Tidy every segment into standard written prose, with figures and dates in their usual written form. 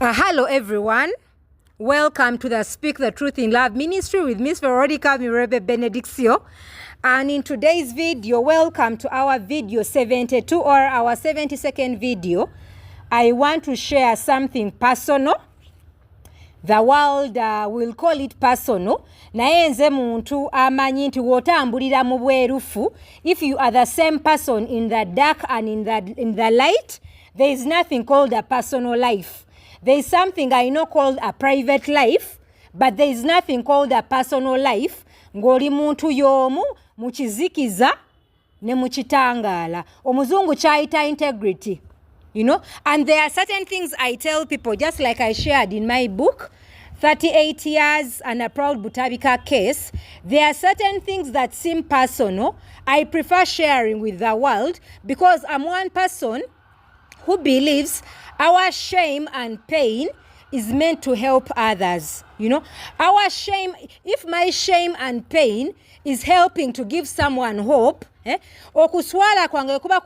Hello everyone, welcome to the Speak the Truth in Love ministry with Miss Veronica Mirebe Benedictio. And in today's video, welcome to our video 72 or our 72nd video. I want to share something personal. The world will call it personal. Naye nze muntu amanyi nti wotambulira mu bwerufu. If you are the same person in the dark and in the light, there is nothing called a personal life. There is something I know called a private life, but there is nothing called a personal life. Ngoli muntu yomu muchizikiza ne muchitangala. Omuzungu chaita integrity. You know, and there are certain things I tell people, just like I shared in my book, 38 years and a proud Butabika case. There are certain things that seem personal. I prefer sharing with the world because I'm one person who believes our shame and pain is meant to help others. You know, our shame, if my shame and pain is helping to give someone hope, okuswala kwange kuba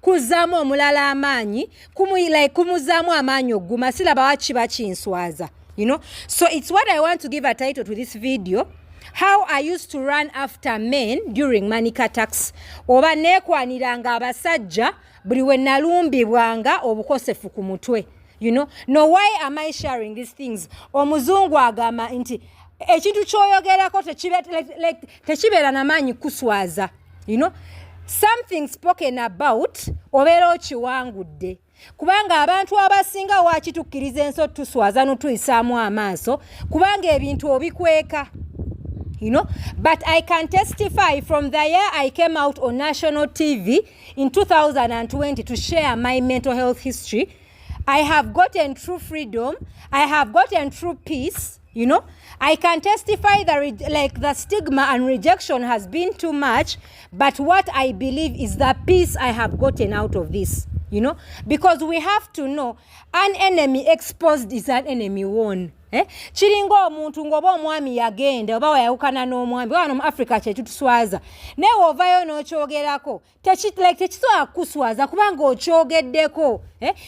kuzamu omulala amanyi kumuzamu amanyi oguma silaba wachiba chinswaza. You know, so it's what I want to give a title to this video. How I used to run after men during manic attacks. Oba nekwaniranga abasajja buli we nalumbibwanga obukosefu ku mutwe. You know, no, why am I sharing these things? Omuzungu agamba nti ekintu kyoyogerako tekibeera namanyi kuswaza. You know, something spoken about obeera okiwangudde. Kubanga abantu abasinga wakitukkiriza enso tuswaza notuyisaamu amaaso kubanga ebintu obikweka. You know, but I can testify from the year I came out on national TV in 2020 to share my mental health history. I have gotten true freedom. I have gotten true peace. You know, I can testify that the stigma and rejection has been too much, but what I believe is the peace I have gotten out of this. You know, because we have to know an enemy exposed is an enemy won. Chiringo omuntu ngoba omwami yagenda oba wayawukana n'omwami wano mu Africa kye tutuswaza naye ovayo n'okyogerako tekisobola kuswaza kubanga okyogeddeko.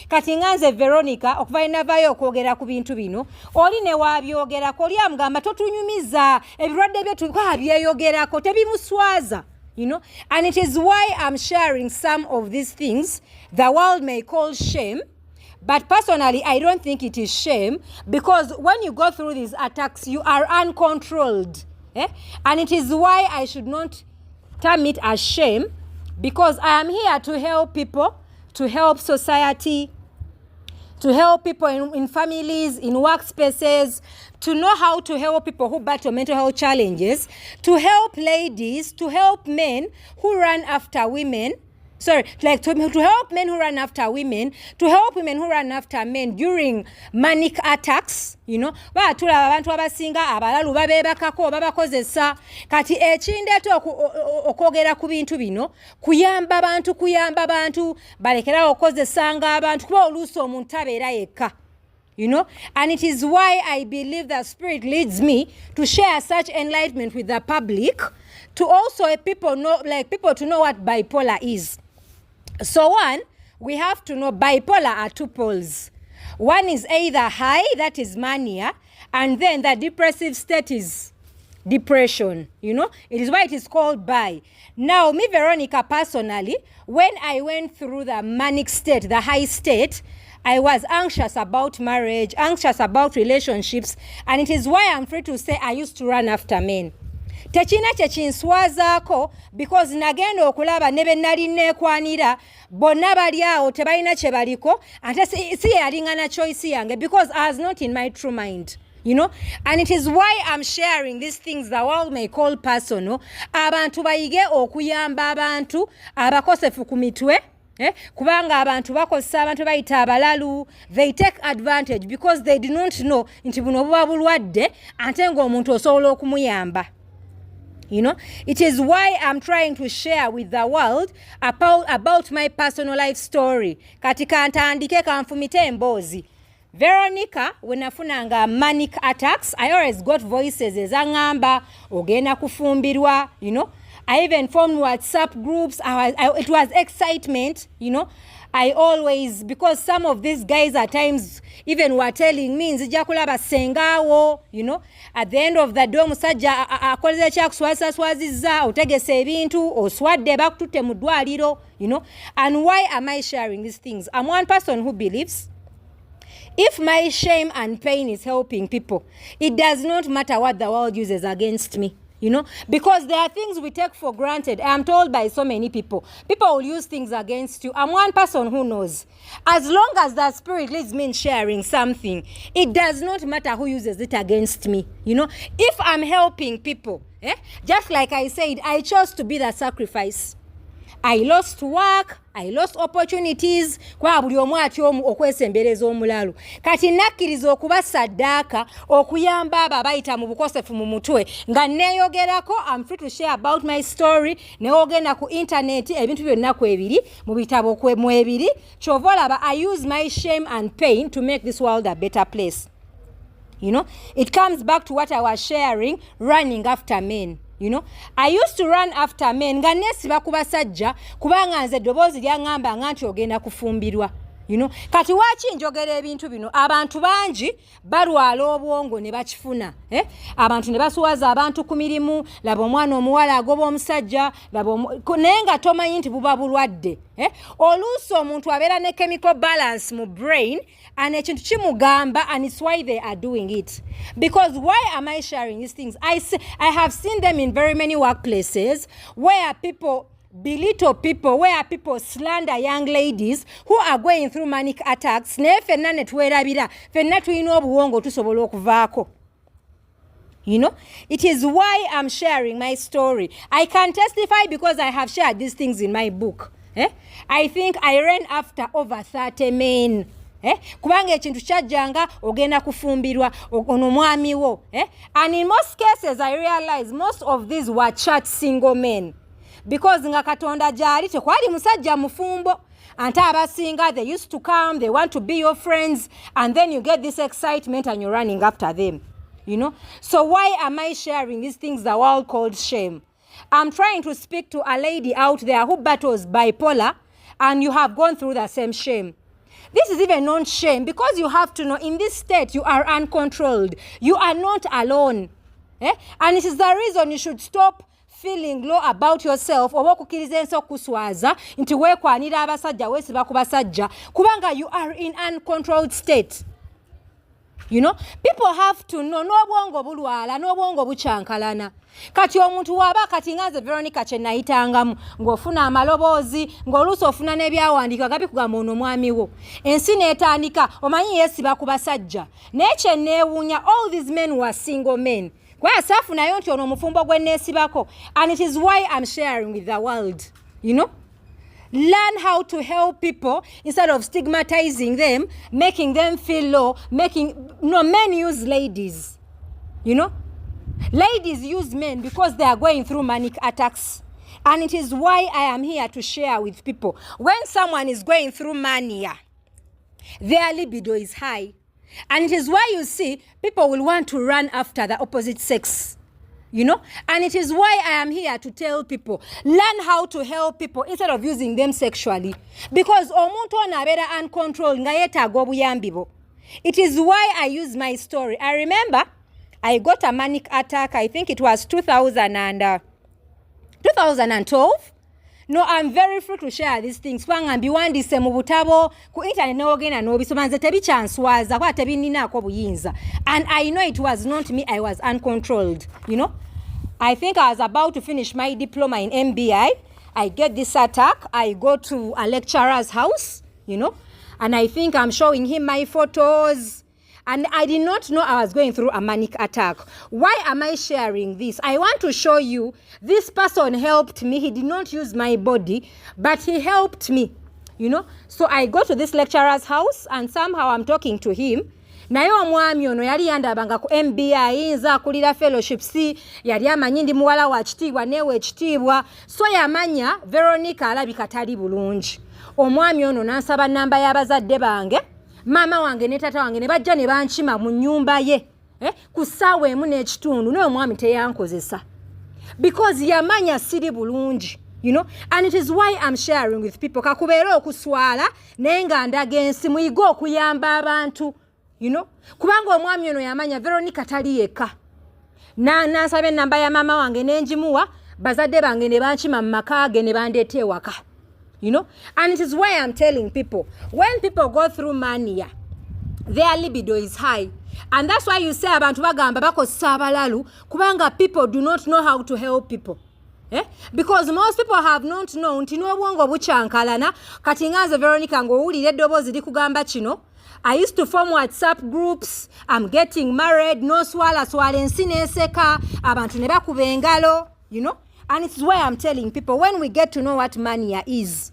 Kati nganze Veronica okuva inavayo okwogera ku bintu bino oli ne wabyogerako oli amugamba totunyumiza ebirwadde bye twabyeyogerako tebimuswaza. You know, and it is why I'm sharing some of these things the world may call shame. But personally, I don't think it is shame because when you go through these attacks, you are uncontrolled. And it is why I should not term it as shame because I am here to help people, to help society, to help people in families, in workspaces, to know how to help people who battle mental health challenges, to help ladies, to help men who run after women. To help men who run after women, to help women who run after men during manic attacks. You know, batula abantu abasinga abalalu babebakako babakozesa kati ekindeto okwogera ku bintu bino kuyamba abantu balekera okozesanga abantu kuba oluusi omuntu abeera yekka. You know, and it is why I believe the Spirit leads me to share such enlightenment with the public, to also people to know what bipolar is. So one, we have to know bipolar are two poles. One is either high, that is mania, and then the depressive state is depression. You know, it is why it is called bi. Now, me, Veronica, personally, when I went through the manic state, the high state, I was anxious about marriage, anxious about relationships, and it is why I'm free to say I used to run after men. Techina chechinswazaako because nagenda okulaba nebe nali nekwanira bonna bali awo tebalina kye baliko ate si yalingana choice yange because I was not in my true mind. You know, and it is why I'm sharing these things the world may call personal. Abantu bayige okuyamba abantu abakosefu ku mitwe. Kubanga abantu bakozesa abantu bayita abalalu, they take advantage because they do not know nti buno buba bulwadde ate ng'omuntu osobola okumuyamba. You know, it is why I'm trying to share with the world about my personal life story. Katika ntandike kanfumite embozi. Veronica, when nafunanga manic attacks, I always got voices ezangamba ogenda kufumbirwa, you know. I even formed WhatsApp groups. It was excitement, you know. I always, because some of these guys at times even were telling me, nzija kulaba sengawo, at the end of the day, musajja akoleze kyakuswazizza, otegese ebintu, oswadde bakututte mu ddwaliro, And why am I sharing these things? I'm one person who believes if my shame and pain is helping people, it does not matter what the world uses against me. Because there are things we take for granted. I am told by so many people. People will use things against you. I'm one person who knows. As long as the Spirit leads me in sharing something, it does not matter who uses it against me. If I'm helping people, just like I said, I chose to be the sacrifice. I lost work, I lost opportunities, kwa buli omu atyomu okwesembereza omulalu. Kati nakkiriza okuba saddaaka okuyamba abo abayita mu bukosefu mu mutwe nga neeyogerako. I'm free to share about my story. Neogenda ku internet ebintu byonna ebiri mu bitabo mu ebiri. Kyova olaba I use my shame and pain to make this world a better place. It comes back to what I was sharing, running after men. I used to run after men nga nesiba ku basajja kubanga nze eddoboozi lyangamba nga nti ogenda kufumbirwa. Kati waki njogera ebintu bino? Abantu bangi balwala obwongo ne bakifuna. Abantu ne basuwaza abantu ku mirimu, laba omwana omuwala agoba omusajja, naye nga tomanyi nti buba bulwadde. Oluusi omuntu abeera ne chemical balance mu brain, and ekintu kimugamba, and it's why they are doing it. Because why am I sharing these things? I have seen them in very many workplaces where people belittle people, where people slander young ladies who are going through manic attacks. Naye ffenna ne twerabira, ffenna tulina obuwongo tusobola okuvaako. It is why I'm sharing my story. I can testify because I have shared these things in my book. I think I ran after over 30 men. Kubanga ekintu kyajjanga ogenda kufumbirwa ono mwami wo. And in most cases I realize most of these were church single men. Because nga Katonda gyali tekwali musajja mufumbo. Ante abasinga, they used to come, they want to be your friends, and then you get this excitement and you're running after them. So why am I sharing these things the world called shame? I'm trying to speak to a lady out there who battles bipolar, and you have gone through the same shame. This is even not shame, because you have to know in this state you are uncontrolled. You are not alone. And it is the reason you should stop feeling low about yourself oba okukkiriza ensi okuswaza nti weekwanira abasajja weesiba ku basajja kubanga you are in uncontrolled state. People have to know n'obwongo bulwala n'obwongo bucyankalana. Kati omuntu waba kati ngaze Veronica kye nayitangamu ng'ofuna amaloboozi ng'oluusi ofuna n'ebyawandiika gabi kugamba ono mwami wo ensi n'etandika omanyi yeesiba ku basajja naye kye neewuunya all these men were single men. Kwa safu nayo nti ono mufumbo gwe neesibako. And it is why I'm sharing with the world. Learn how to help people instead of stigmatizing them, making them feel low, men use ladies. Ladies use men because they are going through manic attacks. And it is why I am here to share with people. When someone is going through mania, their libido is high. And it is why you see people will want to run after the opposite sex. And it is why I am here to tell people, learn how to help people instead of using them sexually. Because omuntu ono abeera uncontrolled nga yeetaaga obuyambi bwo. It is why I use my story. I remember I got a manic attack, I think it was 2012. No, I'm very free to share these things. Kubanga mbiwandiise mu butabo ku internet n'ogenda n'obisoma nze tebikyanswaza kuba tebininaako buyinza. And I know it was not me, I was uncontrolled. I think I was about to finish my diploma in MBI. I get this attack. I go to a lecturer's house, and I think I'm showing him my photos. And I did not know I was going through a manic attack. Why am I sharing this? I want to show you this person helped me. He did not use my body, but he helped me, So I go to this lecturer's house and somehow I'm talking to him. Naye omwami ono yali yandabanga ku MBI nza akulira fellowships yali amanyi ndi muwala wa kitiibwa newe ekitiibwa so yamanya Veronica alabika tali bulungi. Omwami ono nansaba namba y'abazadde bange, maama wange ne tata wange ne bajja ne bankima mu nnyumba ye ku ssaawa emu n'ekitundu naye omwami teyankozesa because yamanya siri bulungi. And it is why I'm sharing with people. Kakubera okuswala nenga ndagensi muyigo okuyamba abantu, kubanga omwami ono yamanya Veronica tali yekka. Nansaba ennamba ya mama wange nenjimuwa, bazadde bange ne bankima mu maka ge ne bandeeta ewaka. And it is why I'm telling people, when people go through mania, their libido is high. And that's why you say abantu bagamba bakozesa abalalu kubanga people do not know how to help people. Because most people have not known nti n'obwongo bucyankalana kati nganze Veronica ng'owulira eddoboozi likugamba kino. I used to form WhatsApp groups. I'm getting married. No swala ensi n'eseka. Abantu ne bakuba engalo. And it's why I'm telling people, when we get to know what mania is,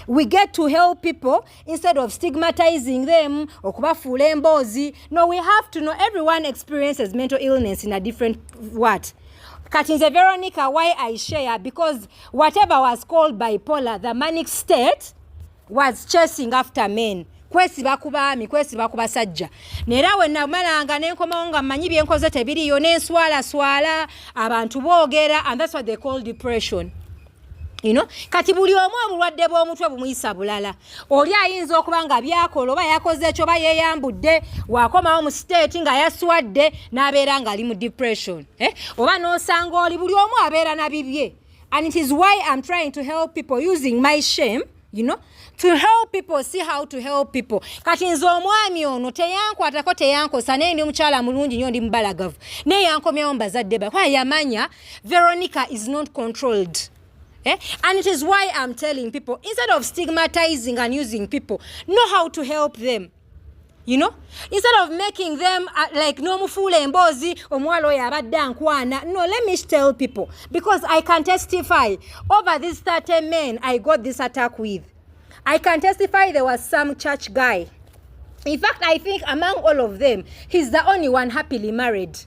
we get to help people instead of stigmatizing them or kubafuula emboozi. No, we have to know everyone experiences mental illness in a different what. Katinze Veronica, why I share, because whatever was called bipolar, the manic state, was chasing after men. Kwesiba kubaami, kwesiba kubasajja. Nera we namalanga nenkomawo nga mmanyi byenkoze tebiriyo nenswala abantu boogera, and that's what they call depression. Kati buli omu obulwadde bw'omutwe bumuyisa bulala. Oli ayinza okuba nga byakola oba yakoze ekyo oba yeeyambudde waakomawo mu state nga yaswadde n'abeera ng'ali mu depression. Oba n'osanga oli buli omu abeera na bibye. And it is why I'm trying to help people using my shame, to help people see how to help people. Kati nze omwami ono teyankwatako teyankosa naye ndi mukyala mulungi nnyo ndi mubalagavu. Naye yankomyawo mbazadde ba. Kwa yamanya Veronica is not controlled. And it is why I'm telling people, instead of stigmatizing and using people, know how to help them. Instead of making them like no mufule embozi omwalo yabadde ankwana. No, let me tell people, because I can testify over these 30 men I got this attack with. I can testify there was some church guy. In fact, I think among all of them, he's the only one happily married.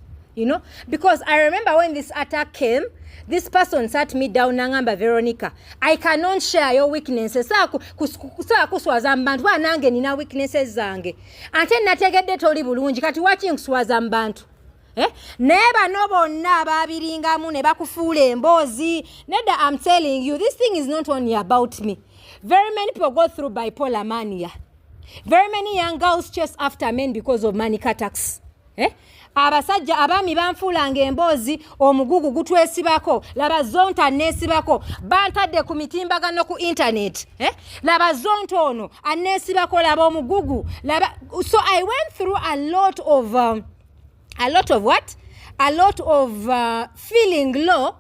Because I remember when this attack came, this person sat me down nangamba Veronica, I cannot share your weaknesses. Kuswaza mbantu wanange nina weaknesses zange. Ate nategedde toli bulungi kati waki nkuswaza mbantu. Neba nobonna ababiringamu ne bakufuula emboozi. Neda, I'm telling you, this thing is not only about me. Very many people go through bipolar mania. Very many young girls chase after men because of manic attacks. Abasajja abaami banfuulanga emboozi omugugu gutwesibako laba zonta nesibako bantadde ku mitimbagano ku internet laba zonta ono anesibako laba omugugu laba. So I went through a lot of feeling low,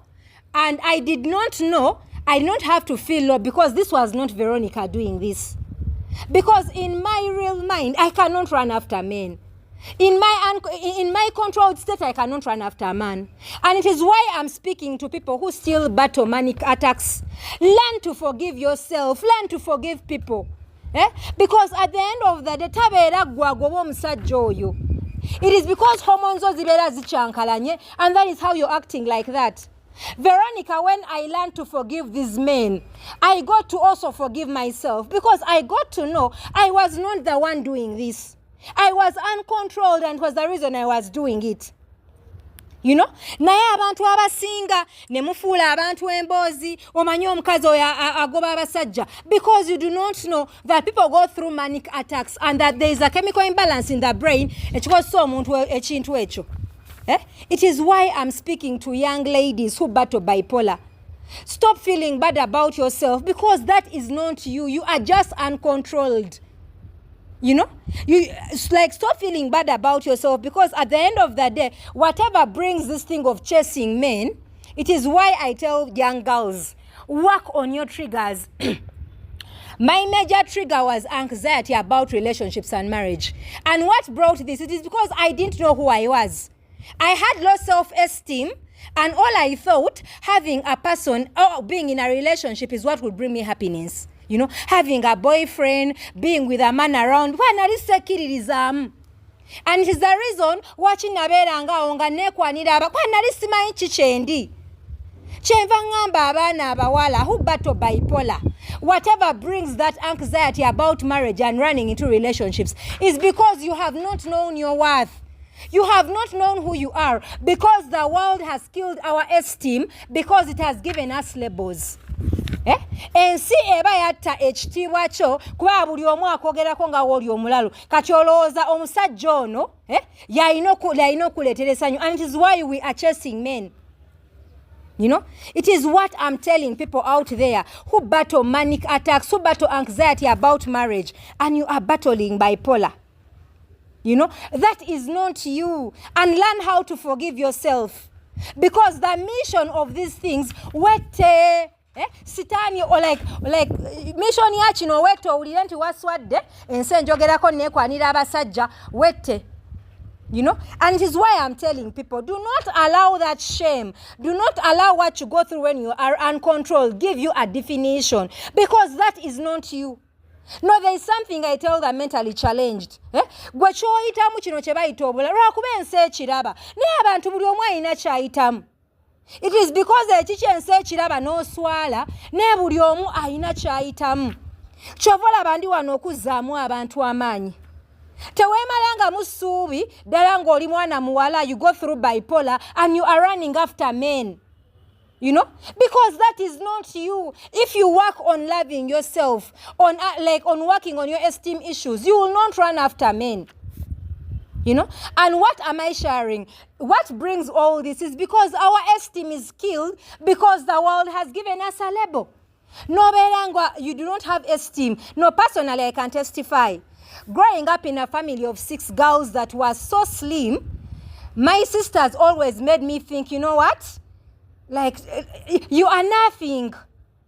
and I did not know I don't have to feel low because this was not Veronica doing this. Because in my real mind I cannot run after men. In my controlled state, I cannot run after a man. And it is why I'm speaking to people who still battle manic attacks. Learn to forgive yourself. Learn to forgive people. Because at the end of the day, tabeera gwagwa omusajja oyo. It is because hormones zibeera zicyankalanye, and that is how you're acting like that. Veronica, when I learned to forgive these men, I got to also forgive myself, because I got to know I was not the one doing this. I was uncontrolled, and was the reason I was doing it. Naye abantu abasinga ne mufuula abantu emboozi omanyi omukazi oyo agoba abasajja, because you do not know that people go through manic attacks and that there is a chemical imbalance in the brain ekikozesa omuntu ekintu ekyo. It is why I'm speaking to young ladies who battle bipolar. Stop feeling bad about yourself, because that is not you. You are just uncontrolled. You stop feeling bad about yourself, because at the end of the day, whatever brings this thing of chasing men, it is why I tell young girls, work on your triggers. My major trigger was anxiety about relationships and marriage. And what brought this? It is because I didn't know who I was. I had low self-esteem, and all I thought, having a person or being in a relationship is what would bring me happiness. Having a boyfriend, being with a man around, and it is the reason watching naberanga onga nekwanira nali simanyi kikyendi kyenva ngamba abaana abawala who battle bipolar. Whatever brings that anxiety about marriage and running into relationships is because you have not known your worth. You have not known who you are, because the world has killed our esteem, because it has given us labels. ensi eba yatta ekitiibwa kyo kuba buli omu akwogerako nga wooli omulalu kati olowooza omusajja ono yalina okuleetera essanyu, and it is why we are chasing men. You know, it is what I'm telling people out there who battle manic attacks, who battle anxiety about marriage, and you are battling bipolar. You know, that is not you. And learn how to forgive yourself. Because the mission of these things, sitani or like mission yachi no weto ulira nti waswadde ense njogerako nekwanira abasajja wette. You know, and it is why I'm telling people, do not allow that shame. Do not allow what you go through when you are uncontrolled give you a definition, because that is not you. No, there is something I tell the mentally challenged. Gwe kyoyitamu kino kye bayita obula lwakuba ensi ekiraba naye abantu buli omu alina kyayitamu. It is because ekiki ensi ekiraba n'oswala naye buli omu alina kyayitamu. Kyova olaba ndi wano okuzzaamu abantu amaanyi. Teweemalanga mu ssuubi ddala ng'oli mwana muwala, you go through bipolar and you are running after men. You know, because that is not you. If you work on loving yourself, on working on your esteem issues, you will not run after men. You know, and what am I sharing? What brings all this is because our esteem is killed because the world has given us a label. No, Belangwa, you do not have esteem. No, personally, I can testify. Growing up in a family of 6 girls that was so slim, my sisters always made me think, you know what? Like, you are nothing,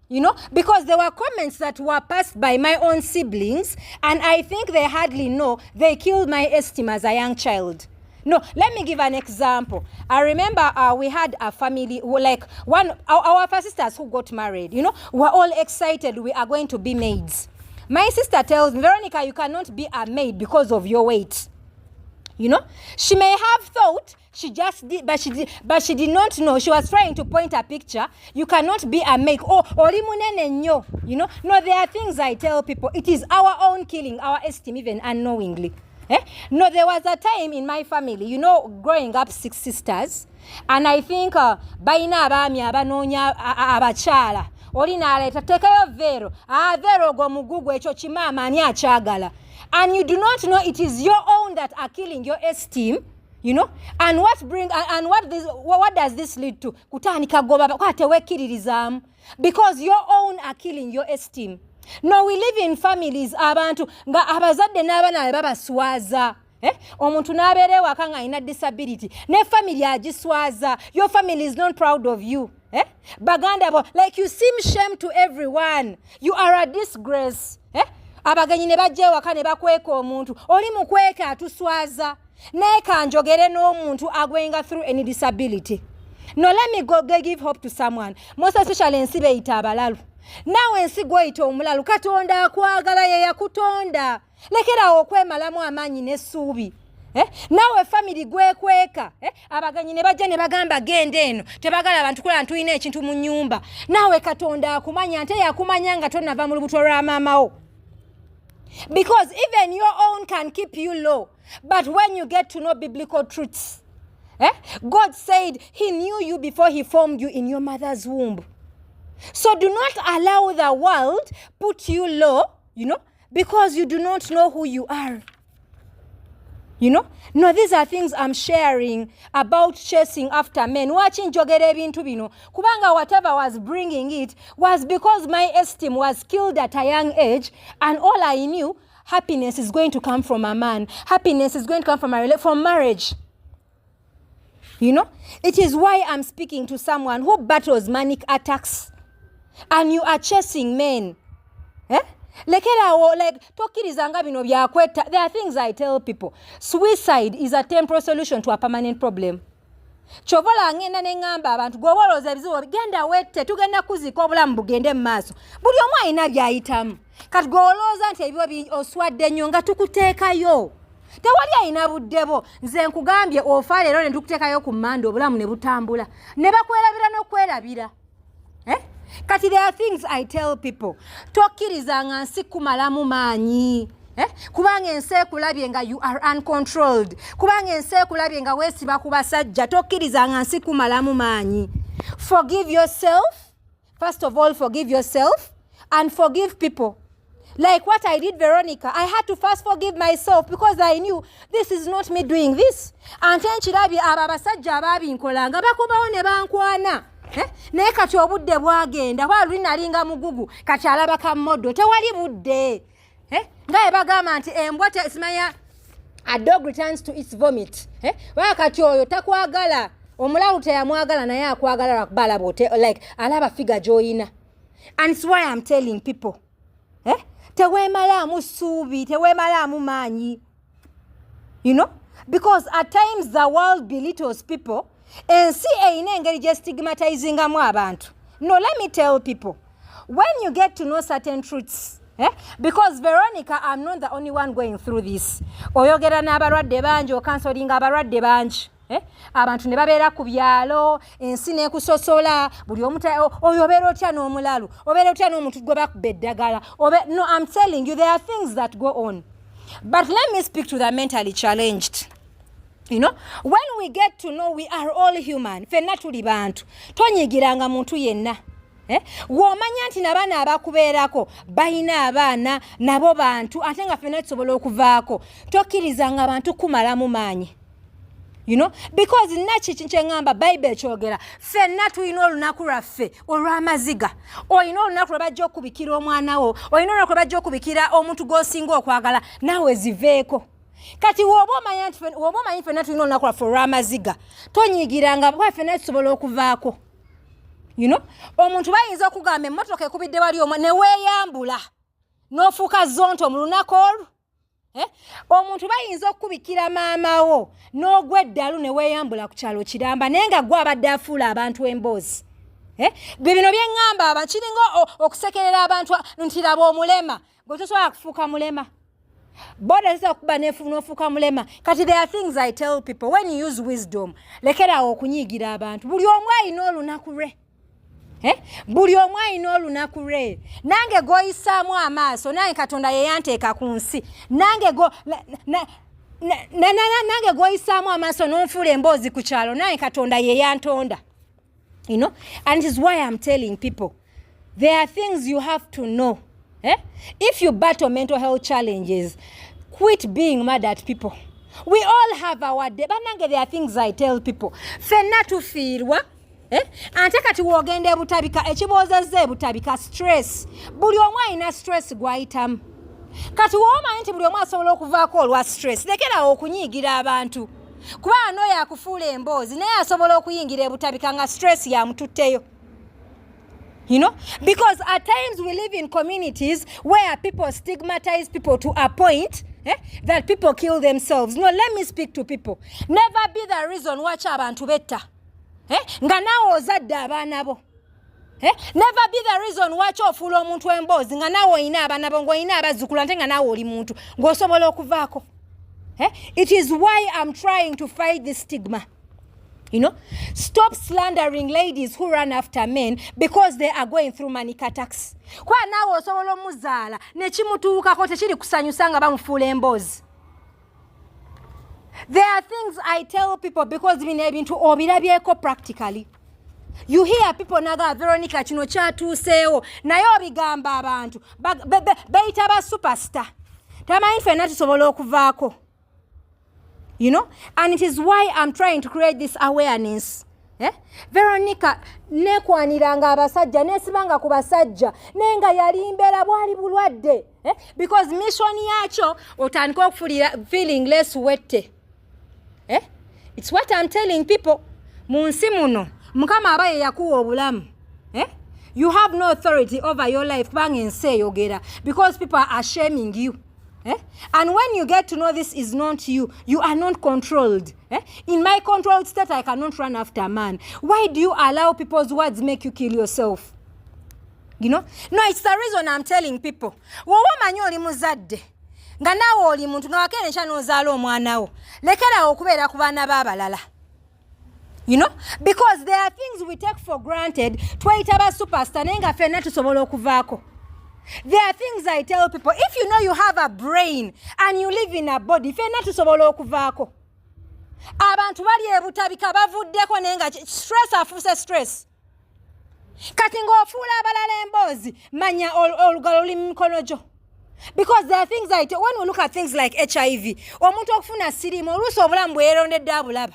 you know, because there were comments that were passed by my own siblings, and I think they hardly know they killed my esteem as a young child. No, let me give an example. I remember we had a family, like our first sisters who got married, you know, were all excited we are going to be maids. My sister tells me, Veronica, you cannot be a maid because of your weight. You know, she may have thought she just did, but she did not know. She was trying to point a picture. You cannot be a maid. Oh, you know. No, there are things I tell people. It is our own killing, our esteem, even unknowingly. No, there was a time in my family, you know, growing up 6 sisters, and I think baina abami abanonya abachala. Olina aleta tekayo vero. Vero go mugugu echo chimama ani achagala. And you do not know it is your own that are killing your esteem, you know. And what does this lead to? Kutanika goba kwate wekiririzam, because your own are killing your esteem. No, we live in families abantu nga abazadde n'abaana babaswaza. Omuntu n'abeera waka nga alina disability ne family agiswaza. Your family is not proud of you. Baganda, like you seem shame to everyone. You are a disgrace. Abagenyi ne bajja waka ne bakweka omuntu. Oli mukweka atuswaza. Naye kanjogere n'omuntu agwenga through any disability. No, let me go give hope to someone. Most especially ensi beyita abalalu. Nawe ensi gweyita omulalu. Katonda akwagala ye yakutonda. Lekera okwemalamu amaanyi n'essuubi. Nawe family gwekweka. Abagenyi ne bajja ne bagamba genda eno. Tebagala abantu kola ntuyina ekintu mu nnyumba. Nawe Katonda akumanya ate yakumanya nga tonnava mu lubuto lwa maamawo. Because even your own can keep you low. But when you get to know biblical truths, God said he knew you before he formed you in your mother's womb. So do not allow the world put you low, you know, because you do not know who you are. You know? No, these are things I'm sharing about chasing after men. Watching jogere bintu bino. Kubanga whatever was bringing it was because my esteem was killed at a young age, and all I knew, happiness is going to come from a man. Happiness is going to come from marriage. You know? It is why I'm speaking to someone who battles manic attacks. And you are chasing men. Lekera like tokirizanga bino byakweta. There are things I tell people. Suicide is a temporary solution to a permanent problem. Chovola ngenda nengamba abantu goboloza bizibu genda wette tugenda kuzika obulamu bugende maaso. Buli omu alina byayitamu. Kati goloza nti ebyo oswadde nnyo nga tukuteekayo. Tewali alina buddebo. Nze nkugambye ofa leero ne tukuteekayo ku mmande obulamu ne butambula. Ne bakwerabira n'okwerabira. Kati there are things I tell people. Tokirizanga nsi kumalamu maanyi. Kubanga ensi ekulabye nga you are uncontrolled. Kubanga ensi ekulabye nga weesiba ku basajja. Tokirizanga nsi kumalamu maanyi. Forgive yourself. First of all, forgive yourself and forgive people. Like what I did, Veronica, I had to first forgive myself because I knew this is not me doing this. And then chirabi ababasajja ababinkolanga bakubawo ne bankwana. Naye kati obudde bwagenda walinalinga mugugu kati alaba kamoddo tewali budde. Ngaye bagamba nti embwa simanya a dog returns to its vomit. Wakati oyo takwagala omulalu teyamwagala naye akwagala lwakubala bote like alaba figure joyina. And it's why I'm telling people. Tewemalamu subi, tewemalamu manyi. You know? Because at times the world belittles people and see engeri just stigmatizing abantu. No, let me tell people. When you get to know certain truths, because Veronica, I'm not the only one going through this. Oyogera n'abalwadde bangi okansolinga abalwadde bangi. Abantu ne babeera ku byalo ensi n'ekusosola buli omu oyobeera otya n'omulalu obeera otya n'omuntu gwe bakuba eddagala. No, I'm telling you, there are things that go on. But let me speak to the mentally challenged. You know, when we get to know we are all human, fenna tuli bantu, tonyigiranga muntu yenna. Womanya nti n'abaana abakubeerako balina abaana nabo bantu ate nga fenna tusobola okuvaako, tokkirizanga abantu kumalamu maanyi. You know, because nachi chincengamba Bible chogera fenna tulina olunaku lwaffe olw'amaziga olina olunaku lwebajja okubikira omwana wo olina olunaku lwebajja okubikira omuntu gw'osinga okwagala naawe ziveeko. Kati woba omanyi fenna tulina olunaku lwaffe olw'amaziga tonyigiranga bwa fenna tusobola okuvaako. You know, omuntu bayinza okugamba emmotoka ekubidde wali omwa ne weeyambula n'ofuuka zonto mu lunaku olwo. Omuntu bayinza okubikira maama wo n'ogwa eddalu ne weeyambula ku kyalo kiramba naye nga gwe abadde afuula abantu emboozi. Bino bye ŋŋamba kiringa okusekerera abantu nti laba omulema gwe tosobola kufuuka mulema. Boda zisa okuba n'ofuuka mulema. Kati there are things I tell people when you use wisdom lekerawo okunyiigira abantu. Buli omu alina olunaku lwe. Buli omu alina olunaku lwe. Nange goyisaamu amaaso nange Katonda ye yanteeka ku nsi. Nange goyisaamu amaaso n'onfuula emboozi ku kyalo nange Katonda ye yantonda. You know? And it is why I'm telling people there are things you have to know. If you battle mental health challenges, quit being mad at people. We all have our day. But nange there are things I tell people. Fenna tufiirwa. Ante kati wogende ebutabika ekiboozezza ebutabika stress. Buli omu alina stress gwayitamu. Kati womanyi nti buli omu asobola okuvaako olwa stress. Lekerawo okunyiigira abantu. Kuba ano yakufuula emboozi naye asobola okuyingira ebutabika nga stress yamututteyo. You know, because at times we live in communities where people stigmatize people to a point that people kill themselves. No, let me speak to people. Never be the reason watch abantu betta. Nga nawe ozadde abaana bo. Never be the reason watch ofuula omuntu emboozi nga nawe olina abaana bo ng'olina abazzukulu ate nga nawe oli muntu ng'osobola okuvaako. It is why I'm trying to fight this stigma. You know, stop slandering ladies who run after men because they are going through manic attacks. Kwa nawe osobola omuzaala nekimutuukako tekiri kusanyusa nga bamufuula emboozi. There are things I tell people because bino ebintu obirabyeko practically. You hear people naga Veronica kino kyatuuseewo naye obigamba abantu bayita ba superstar. Tamanyi ffenna tusobola okuvaako. You know, and it is why I'm trying to create this awareness. Veronica nekwaniranga abasajja nesibanga ku basajja nenga yali mbeera bwali bulwadde. Because mission yakyo otandika okufulira feeling less wette. It's what I'm telling people. Mu nsi muno Mukama abaye yakuwa obulamu. You have no authority over your life bang ensi eyogera because people are shaming you. And when you get to know this is not you, you are not controlled. In my controlled state, I cannot run after a man. Why do you allow people's words make you kill yourself? You know? No, it's the reason I'm telling people. Wowa manyi oli muzadde. Nga nawe oli muntu nga wakenesha n'ozaala omwana wo. Lekerawo okubeera ku baana b'abalala. You know? Because there are things we take for granted. Twayita ba superstar naye nga ffenna tusobola okuvaako. There are things I tell people. If you know you have a brain and you live in a body, fenna tusobola okuvaako. Abantu bali ebutabika bavuddeko naye nga stress afuuse stress. Kati ng'ofuula abalala emboozi manya olugalo luli mu mikono gyo. Because there are things like, when we look at things like HIV, omuntu okufuna sirimu oluusi obulamu bwe yeerondedde abulaba.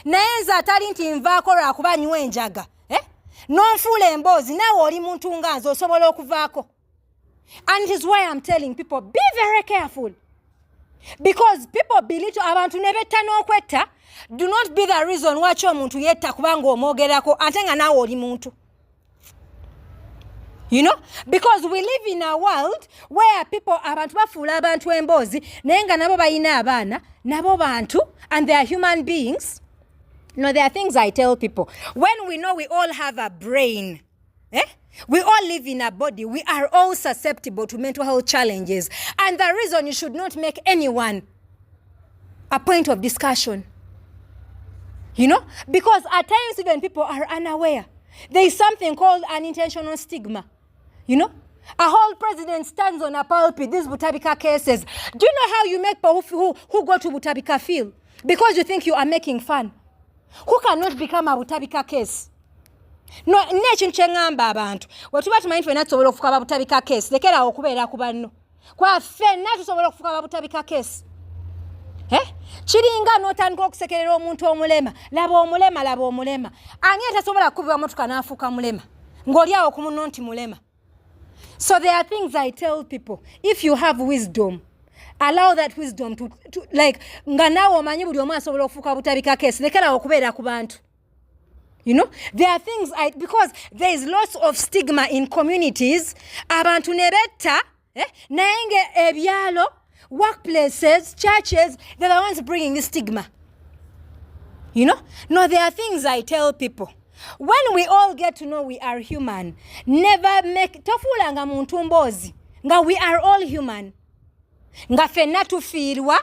Naye nze atali nti nvaako lwakuba nnywa enjaga. N'onfuula emboozi naawe oli muntu nga nze osobola okuvaako. And it is why I'm telling people, be very careful. Because people belittle abantu ne betta n'okwetta, do not be the reason lwaki omuntu yetta kubanga omwogerako ate nga naawe oli muntu. You know, because we live in a world where people abantu bafuula abantu emboozi naye nga nabo balina abaana nabo bantu and they are human beings. No, there are things I tell people. When we know we all have a brain, we all live in a body, we are all susceptible to mental health challenges. And the reason you should not make anyone a point of discussion. You know, because at times even people are unaware. There is something called unintentional stigma. You know, a whole president stands on a pulpit, these Butabika cases. Do you know how you make people who go to Butabika feel? Because you think you are making fun. Who cannot become a Butabika case? No, nekintu kyengamba abantu. Wetuba tumanyi ffenna tusobola okufuka Butabika case. Lekera okubeera ku banno. Kwa ffenna tusobola okufuka Butabika case. Kiringa n'otandika okusekerera omuntu omulema. Laba omulema, laba omulema. Ani atasobola kubibwa motoka n'afuuka mulema. Ng'oli awo ku munno nti mulema. So there are things I tell people. If you have wisdom, allow that wisdom to like nga nawe omanyi buli omu asobola okufuuka Butabika case. Lekera okubeera ku bantu. You know, there are things because there is lots of stigma in communities. Abantu ne betta, naye ebyalo, workplaces, churches, they're the ones bringing this stigma. You know? No, there are things I tell people. When we all get to know we are human, never make tofuulanga muntu mboozi nga we are all human. Nga ffenna tufiirwa,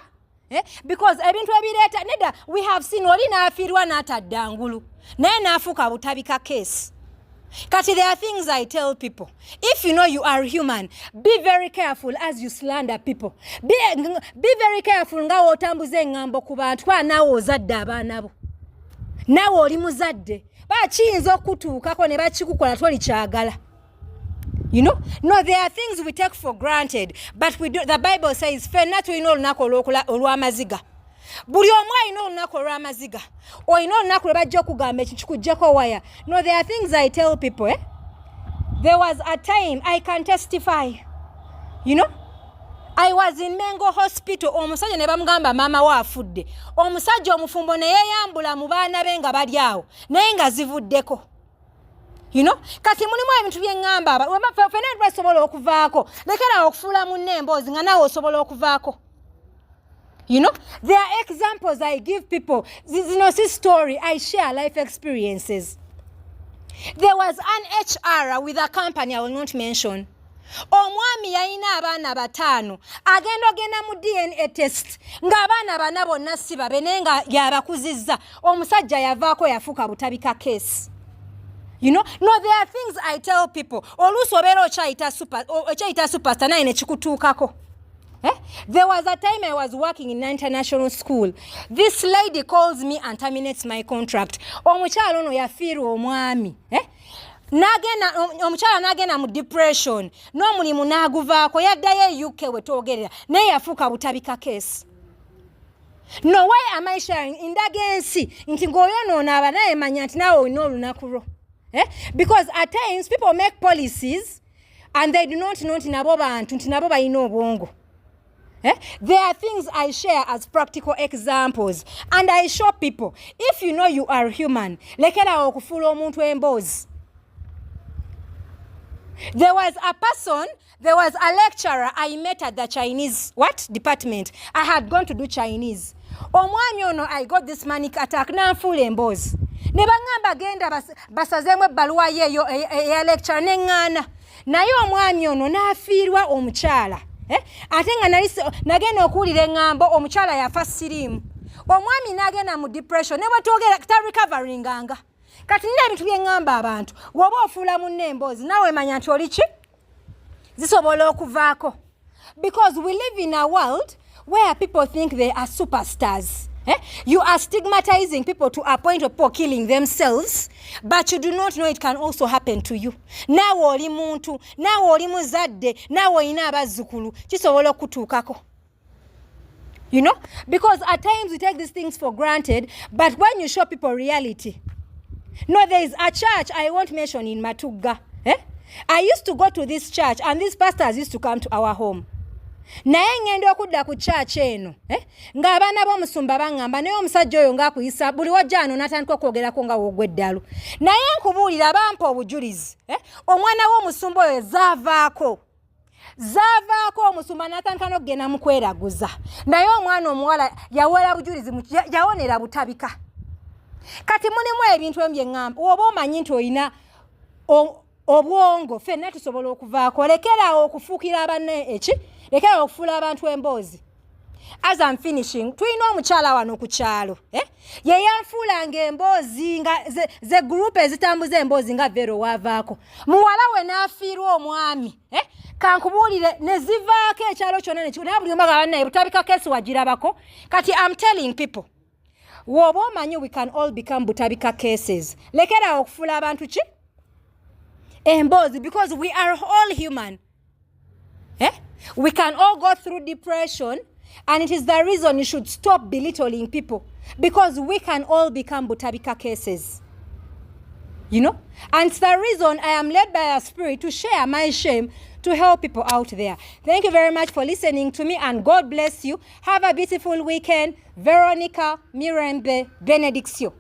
because ebintu ebireeta nedda we have seen oli n'afiirwa n'atadda ngulu naye n'afuuka Butabika case. Kati there are things I tell people. If you know you are human, be very careful as you slander people. Be very careful nga otambuza engambo ku bantu kuba naawe ozadde abaana bo. Naawe oli muzadde. Bakiyinza okutuukako ne bakikukola toli kyagala. You know? No, there are things we take for granted, but we do, the Bible says, ffenna tulina olunaku olw'amaziga. Buli omu alina olunaku olw'amaziga. Olina olunaku lwe bajja okugamba ekintu kikuggyako waya. No, there are things I tell people. There was a time I can testify. You know? I was in Mengo Hospital. Omusajja ne bamugamba maama we afudde. Omusajja omufumbo ne yeeyambula mu baana be nga bali awo naye nga zivuddeko. You know? Kati mulimu ebintu byengamba ffenna tubasobola okuvaako. Lekera okufuula munne emboozi nga naawe osobola okuvaako. You know? There are examples I give people. Zino si story. I share life experiences. There was an HR with a company I will not mention. Omwami yalina abaana bataano agenda mu DNA test ng'abaana bana bonna si babe naye nga yabakuzizza omusajja yavaako yafuuka Butabika case. You know, no, there are things I tell people. Oluusi obeera okyayita superstar naye ne kikutuukako. There was a time I was working in an international school. This lady calls me and terminates my contract. Omukyala ono yafiirwa omwami. Omukyala n'agenda mu depression n'omulimu n'aguvaako yaddayo e UK we twogerera naye yafuuka Butabika case. No, why am I sharing? Ndaga ensi nti ng'oyonoona aba naye manya nti naawe olina olunaku lwo. Because at times people make policies and they do not know nti nabo bantu nti nabo balina obwongo. There are things I share as practical examples and I show people, if you know you are human, lekera okufuula omuntu emboozi. There was a lecturer I met at the Chinese department. I had gone to do Chinese. Omwami ono I got this manic attack nanfuula emboozi. Ne bangamba genda basazeemu ebbaluwa yeeyo eya lecture neŋŋaana. Naye omwami ono n'afiirwa omukyala. Ate nga nagenda okuwulira eŋŋambo omukyala yafa siriimu. Omwami n'agenda mu depression ne bwetwogera recovering-anga. Kati nina ebintu byeŋŋamba abantu. Woba ofuula munne emboozi naawe manya nti oli ki? Zisobola okuvaako. Because we live in a world where people think they are superstars. You are stigmatizing people to a point of people killing themselves, but you do not know it can also happen to you. Nawe oli muntu, nawe oli muzadde, nawe olina abazzukulu, kisobola okutuukako. You know? Because at times we take these things for granted, but when you show people reality. No, there is a church I won't mention in Matuga. I used to go to this church, and these pastors used to come to our home. Naye ngenda okudda ku church eno ng'abaana b'omusumba baŋŋamba naye omusajja oyo ng'akuyisa buli wajja ano n'atandika okwogerako nga w'ogw'eddalu. Naye nkubuulira bampa obujulizi. Omwana w'omusumba oyo zaavaako omusumba n'atandika n'okugenda mu kweraguza. Naye omwana omuwala yawera bujulizi yawonera butabika. Kati mulimu ebintu ebyo bye ŋŋamba oba omanyi nti olina obwongo ffenna tusobola okuvaako lekerawo okufuukira abanne eki lekerawo okufuula abantu emboozi. As I'm finishing, tulina omukyala wano ku kyalo ye yanfuulanga emboozi nga ze gurupu ezitambuza emboozi nga Vero waavaako. Muwala we n'afiirwa omwami kankubuulire ne zivaako ekyalo kyonna naye buli omu agamba naye butabika keesi wagirabako. Kati I'm telling people, woba omanyi we can all become butabika cases. Lekerawo okufuula abantu ki? Emboozi, because we are all human. We can all go through depression, and it is the reason you should stop belittling people, because we can all become butabika cases. You know? And it's the reason I am led by a spirit to share my shame to help people out there. Thank you very much for listening to me, and God bless you. Have a beautiful weekend. Veronica Mirembe Benedictio.